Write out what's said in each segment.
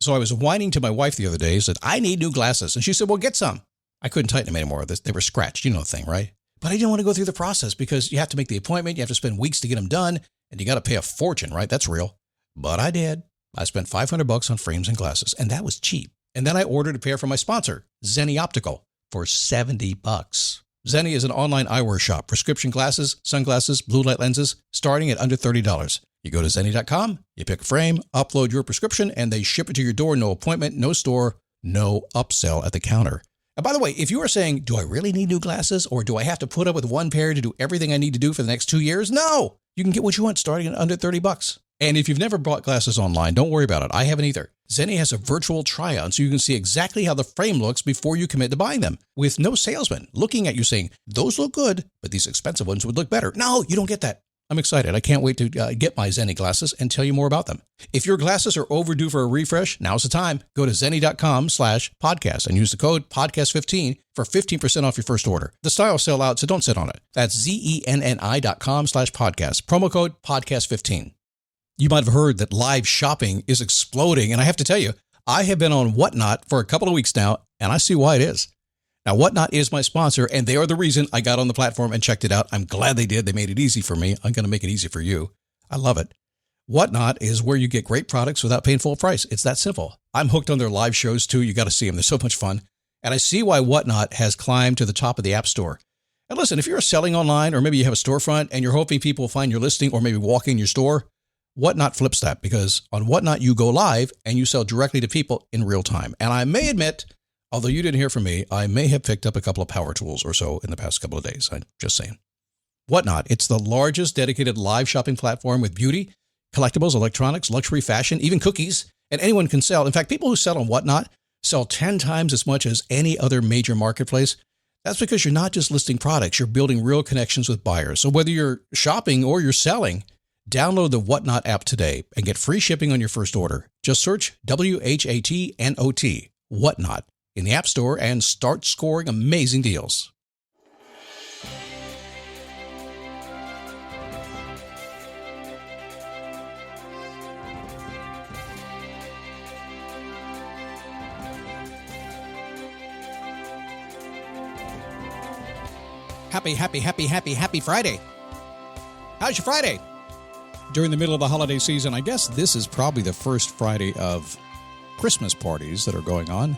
So I was whining to my wife the other day, said, I need new glasses. And she said, well, get some. I couldn't tighten them anymore. They were scratched. You know the thing, right? But I didn't want to go through the process because you have to make the appointment. You have to spend weeks to get them done. And you got to pay a fortune, right? That's real. But I did. I spent $500 on frames and glasses, and that was cheap. And then I ordered a pair from my sponsor, Zenni Optical, for $70. Zenni is an online eyewear shop. Prescription glasses, sunglasses, blue light lenses, starting at under $30. You go to Zenni.com, you pick a frame, upload your prescription, and they ship it to your door. No appointment, no store, no upsell at the counter. And by the way, if you are saying, do I really need new glasses, or do I have to put up with one pair to do everything I need to do for the next 2 years? No! You can get what you want starting at under $30. And if you've never bought glasses online, don't worry about it. I haven't either. Zenni has a virtual try-on, so you can see exactly how the frame looks before you commit to buying them, with no salesman looking at you saying, those look good, but these expensive ones would look better. No, you don't get that. I'm excited. I can't wait to get my Zenni glasses and tell you more about them. If your glasses are overdue for a refresh, now's the time. Go to Zenni.com/podcast and use the code podcast15 for 15% off your first order. The styles sell out, so don't sit on it. That's Zenni.com/podcast. Promo code podcast15. You might have heard that live shopping is exploding, and I have to tell you, I have been on Whatnot for a couple of weeks now, and I see why it is. Now, Whatnot is my sponsor, and they are the reason I got on the platform and checked it out. I'm glad they did. They made it easy for me. I'm going to make it easy for you. I love it. Whatnot is where you get great products without paying full price. It's that simple. I'm hooked on their live shows, too. You got to see them. They're so much fun. And I see why Whatnot has climbed to the top of the App Store. And listen, if you're selling online, or maybe you have a storefront, and you're hoping people will find your listing or maybe walk in your store, Whatnot flips that, because on Whatnot, you go live and you sell directly to people in real time. And I may admit, although you didn't hear from me, I may have picked up a couple of power tools or so in the past couple of days. I'm just saying. Whatnot, it's the largest dedicated live shopping platform with beauty, collectibles, electronics, luxury, fashion, even cookies, and anyone can sell. In fact, people who sell on Whatnot sell 10 times as much as any other major marketplace. That's because you're not just listing products, you're building real connections with buyers. So whether you're shopping or you're selling, download the Whatnot app today and get free shipping on your first order. Just search WHATNOT, Whatnot, in the App Store and start scoring amazing deals. Happy Friday. How's your Friday? During the middle of the holiday season, I guess this is probably the first Friday of Christmas parties that are going on.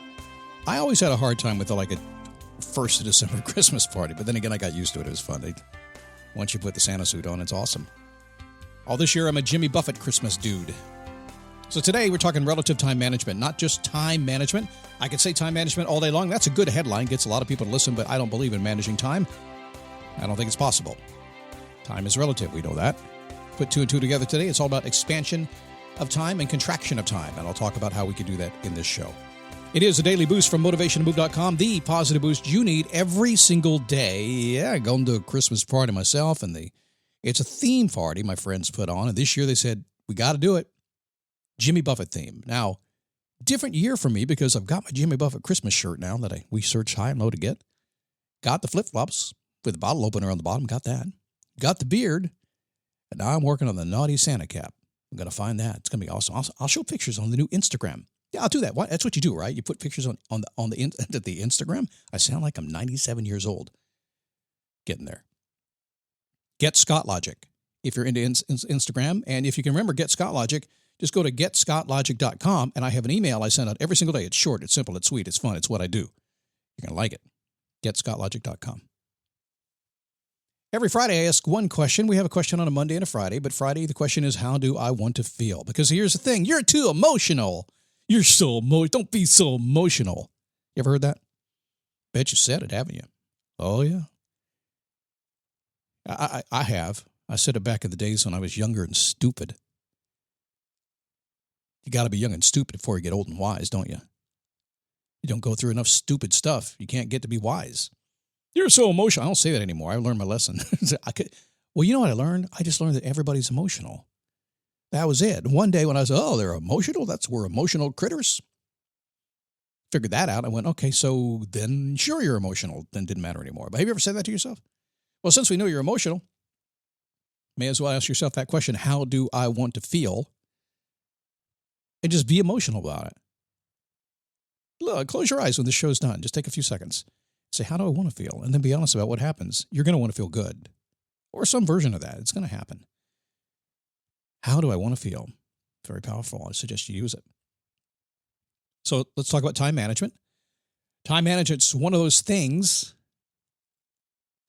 I always had a hard time with a 1st of December Christmas party, but then again, I got used to it. It was fun. Once you put the Santa suit on, it's awesome. This year, I'm a Jimmy Buffett Christmas dude. So today, we're talking relative time management, not just time management. I could say time management all day long. That's a good headline, gets a lot of people to listen, but I don't believe in managing time. I don't think it's possible. Time is relative, we know that. Put 2 and 2 together today. It's all about expansion of time and contraction of time, and I'll talk about how we can do that in this show. It is a daily boost from motivationtomove.com, the positive boost you need every single day. Yeah, going to a Christmas party myself, and it's a theme party my friends put on, and this year they said, we got to do it. Jimmy Buffett theme. Now, different year for me because I've got my Jimmy Buffett Christmas shirt now that we searched high and low to get. Got the flip-flops with the bottle opener on the bottom, got that. Got the beard, and now I'm working on the naughty Santa cap. I'm going to find that. It's going to be awesome. I'll show pictures on the new Instagram. Yeah, I'll do that. That's what you do, right? You put pictures on the Instagram. I sound like I'm 97 years old. Getting there. Get Scott Logic if you're into Instagram. And if you can remember Get Scott Logic, just go to getscottlogic.com, and I have an email I send out every single day. It's short, it's simple, it's sweet, it's fun, it's what I do. You're going to like it. Getscottlogic.com. Every Friday, I ask one question. We have a question on a Monday and a Friday, but Friday, the question is, how do I want to feel? Because here's the thing. You're too emotional. You're so emotional. Don't be so emotional. You ever heard that? Bet you said it, haven't you? Oh, yeah. I have. I said it back in the days when I was younger and stupid. You got to be young and stupid before you get old and wise, don't you? You don't go through enough stupid stuff. You can't get to be wise. You're so emotional. I don't say that anymore. I learned my lesson. Well, you know what I learned? I just learned that everybody's emotional. That was it. One day when I was, they're emotional? We're emotional critters? Figured that out. I went, okay, so then sure you're emotional. Then it didn't matter anymore. But have you ever said that to yourself? Well, since we know you're emotional, may as well ask yourself that question, how do I want to feel? And just be emotional about it. Look, close your eyes when the show's done. Just take a few seconds. Say, how do I want to feel? And then be honest about what happens. You're going to want to feel good. Or some version of that. It's going to happen. How do I want to feel? Very powerful. I suggest you use it. So let's talk about time management. Time management's one of those things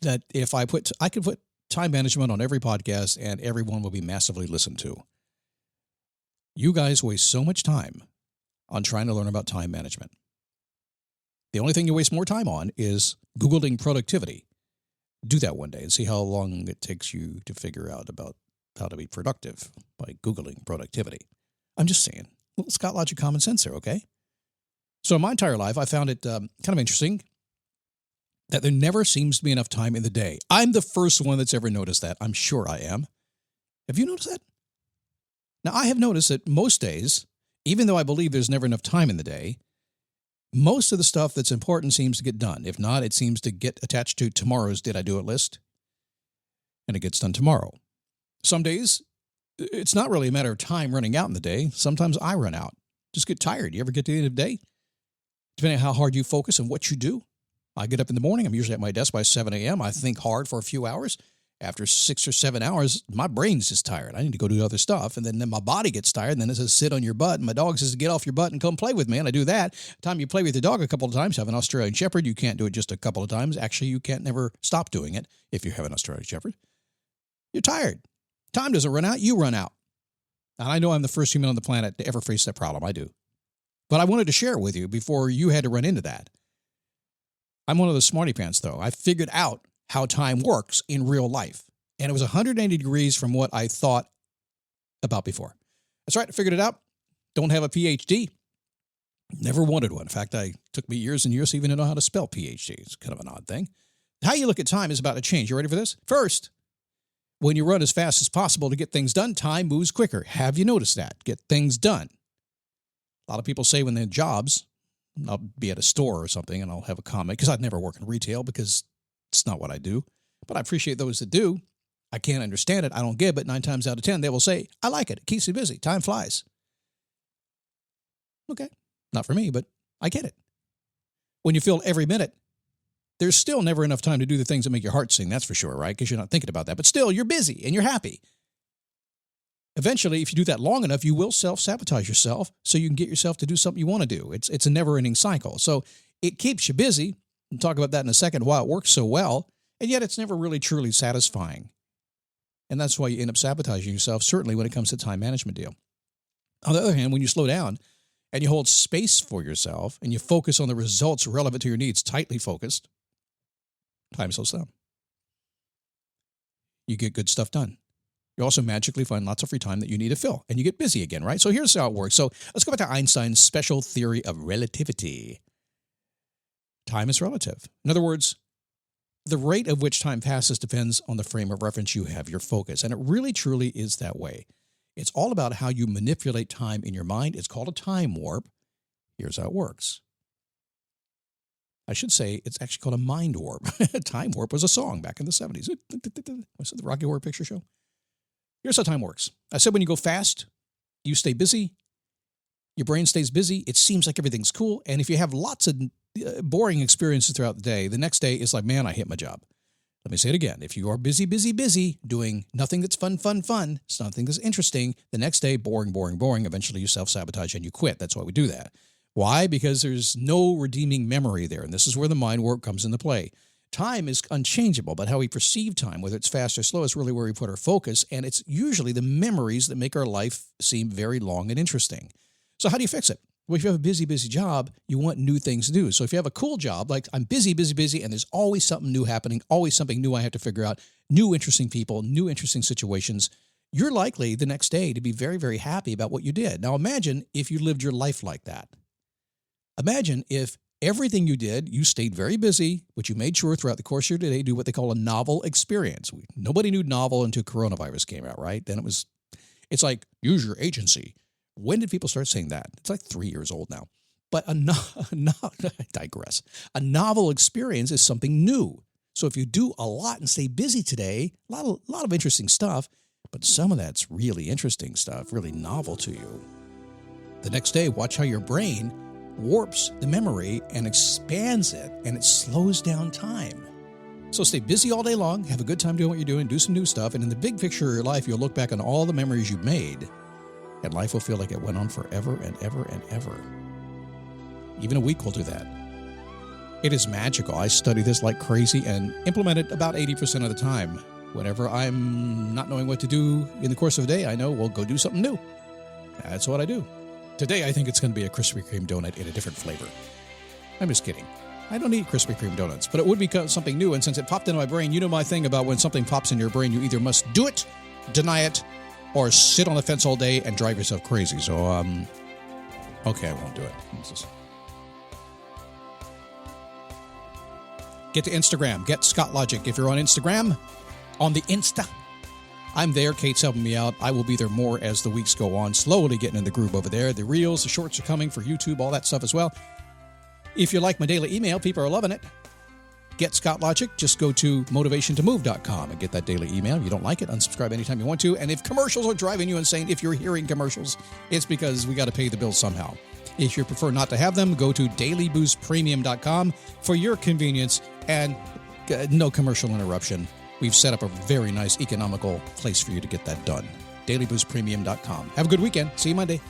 that if I could put time management on every podcast and everyone will be massively listened to. You guys waste so much time on trying to learn about time management. The only thing you waste more time on is Googling productivity. Do that one day and see how long it takes you to figure out about how to be productive by Googling productivity. I'm just saying, a little Scott Logic common sense there, okay? So in my entire life, I found it kind of interesting that there never seems to be enough time in the day. I'm the first one that's ever noticed that. I'm sure I am. Have you noticed that? Now, I have noticed that most days, even though I believe there's never enough time in the day, most of the stuff that's important seems to get done. If not, it seems to get attached to tomorrow's Did I Do It list, and it gets done tomorrow. Some days, it's not really a matter of time running out in the day. Sometimes I run out. Just get tired. You ever get to the end of the day? Depending on how hard you focus and what you do. I get up in the morning. I'm usually at my desk by 7 a.m. I think hard for a few hours. After 6 or 7 hours, my brain's just tired. I need to go do other stuff. And then my body gets tired. And then it says, sit on your butt. And my dog says, get off your butt and come play with me. And I do that. The time you play with your dog a couple of times, have an Australian Shepherd, you can't do it just a couple of times. Actually, you can't never stop doing it if you have an Australian Shepherd. You're tired. Time doesn't run out. You run out. And I know I'm the first human on the planet to ever face that problem. I do. But I wanted to share it with you before you had to run into that. I'm one of the smartypants, though. I figured out how time works in real life. And it was 180 degrees from what I thought about before. That's right, I figured it out. Don't have a PhD. Never wanted one. In fact, it took me years and years to even know how to spell PhD. It's kind of an odd thing. How you look at time is about to change. You ready for this? First, when you run as fast as possible to get things done, time moves quicker. Have you noticed that? Get things done. A lot of people say when they're in jobs, I'll be at a store or something and I'll have a comment, because I'd never work in retail because it's not what I do. But I appreciate those that do. I can't understand it. I don't get it. But 9 times out of 10, they will say, I like it. It keeps me busy. Time flies. Okay. Not for me, but I get it. When you feel every minute, there's still never enough time to do the things that make your heart sing. That's for sure, right? Because you're not thinking about that. But still, you're busy and you're happy. Eventually, if you do that long enough, you will self-sabotage yourself so you can get yourself to do something you want to do. It's a never-ending cycle. So it keeps you busy. We'll talk about that in a second, why it works so well. And yet it's never really truly satisfying. And that's why you end up sabotaging yourself, certainly when it comes to time management deal. On the other hand, when you slow down and you hold space for yourself and you focus on the results relevant to your needs, tightly focused, time slows down. You get good stuff done. You also magically find lots of free time that you need to fill, and you get busy again, right? So here's how it works. So let's go back to Einstein's special theory of relativity. Time is relative. In other words, the rate of which time passes depends on the frame of reference you have, your focus. And it really, truly is that way. It's all about how you manipulate time in your mind. It's called a time warp. Here's how it works. I should say it's actually called a mind warp. Time warp was a song back in the 70s. Was it the Rocky Horror Picture Show? Here's how time works. I said when you go fast, you stay busy. Your brain stays busy. It seems like everything's cool. And if you have lots of boring experiences throughout the day, the next day is like, man, I hit my job. Let me say it again. If you are busy, doing nothing that's fun, something that's interesting, the next day, boring. Eventually you self-sabotage and you quit. That's why we do that. Why? Because there's no redeeming memory there. And this is where the mind work comes into play. Time is unchangeable, but how we perceive time, whether it's fast or slow, is really where we put our focus. And it's usually the memories that make our life seem very long and interesting. So how do you fix it? Well, if you have a busy job, you want new things to do. So if you have a cool job, like I'm busy, and there's always something new happening, always something new I have to figure out, new interesting people, new interesting situations, you're likely the next day to be very, very happy about what you did. Now imagine if you lived your life like that. Imagine if everything you did, you stayed very busy, but you made sure throughout the course of your day, do what they call a novel experience. Nobody knew novel until coronavirus came out, right? Then it's like, use your agency. When did people start saying that? It's like 3 years old now. But I digress. A novel experience is something new. So if you do a lot and stay busy today, a lot of interesting stuff, but some of that's really interesting stuff, really novel to you. The next day, watch how your brain warps the memory and expands it, and it slows down time. So stay busy all day long, have a good time doing what you're doing, do some new stuff, and in the big picture of your life, you'll look back on all the memories you've made, and life will feel like it went on forever and ever and ever. Even a week will do that. It is magical. I study this like crazy and implement it about 80% of the time. Whenever I'm not knowing what to do in the course of a day, I know, well, go do something new. That's what I do. Today, I think it's going to be a Krispy Kreme donut in a different flavor. I'm just kidding. I don't eat Krispy Kreme donuts, but it would be something new. And since it popped into my brain, you know my thing about when something pops in your brain, you either must do it, deny it, or sit on the fence all day and drive yourself crazy. So, okay, I won't do it. Get to Instagram. Get Scott Logic. If you're on Instagram, on the Insta, I'm there. Kate's helping me out. I will be there more as the weeks go on, slowly getting in the groove over there. The reels, the shorts are coming for YouTube, all that stuff as well. If you like my daily email, people are loving it. Get Scott Logic. Just go to motivationtomove.com and get that daily email. If you don't like it, unsubscribe anytime you want to. And if commercials are driving you insane, if you're hearing commercials, it's because we got to pay the bills somehow. If you prefer not to have them, go to dailyboostpremium.com for your convenience and no commercial interruption. We've set up a very nice economical place for you to get that done. dailyboostpremium.com. Have a good weekend. See you Monday.